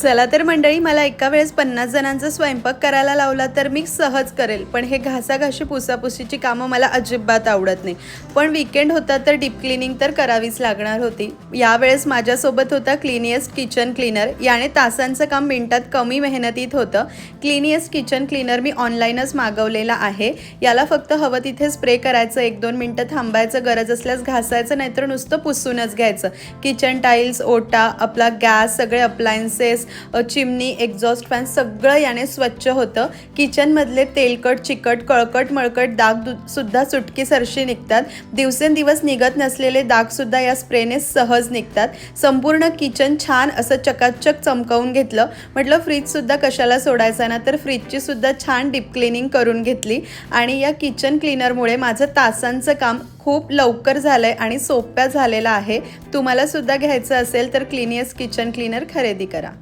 चला तर मंडळी, मला एका वेळेस 50 जणांचा स्वयंपाक करायला लावला तर मी सहज करेल, पण हे घासाघाशी पुसापुसीची कामं मला अजिबात आवडत नाही. पण वीकेंड होता तर डीप क्लिनिंग तर करावीच लागणार होती. यावेळेस माझ्यासोबत होता क्लिनिएस्ट किचन क्लीनर. याने तासांचं काम मिनिटात कमी मेहनतीत होतं. क्लिनिएस्ट किचन क्लीनर मी ऑनलाईनच मागवलेला आहे. याला फक्त हवं तिथे स्प्रे करायचं, 1-2 मिनटं थांबायचं, गरज असल्यास घासायचं, नाहीतर नुसतं पुसूनच घ्यायचं. किचन टाईल्स, ओटा, आपला गॅस, सगळे अप्लायन्सेस, चिमणी, एक्झॉस्ट फॅन सगळं याने स्वच्छ होतं. किचनमधले तेलकट, चिकट, कळकट मळकट डाग सुद्धा चुटकीसरशी निघतात. दिवसेंदिवस निघत नसलेले डागसुद्धा या स्प्रेने सहज निघतात. संपूर्ण किचन छान असं चकाचक चमकवून घेतलं. म्हटलं फ्रीजसुद्धा कशाला सोडायचा ना, तर फ्रीजची सुद्धा छान डीप क्लिनिंग करून घेतली. आणि या किचन क्लीनरमुळे माझं तासांचं काम खूप लवकर झालं आहे आणि सोप्या झालेलं आहे. तुम्हाला सुद्धा घ्यायचं असेल तर क्लिनिएस्ट किचन क्लीनर खरेदी करा.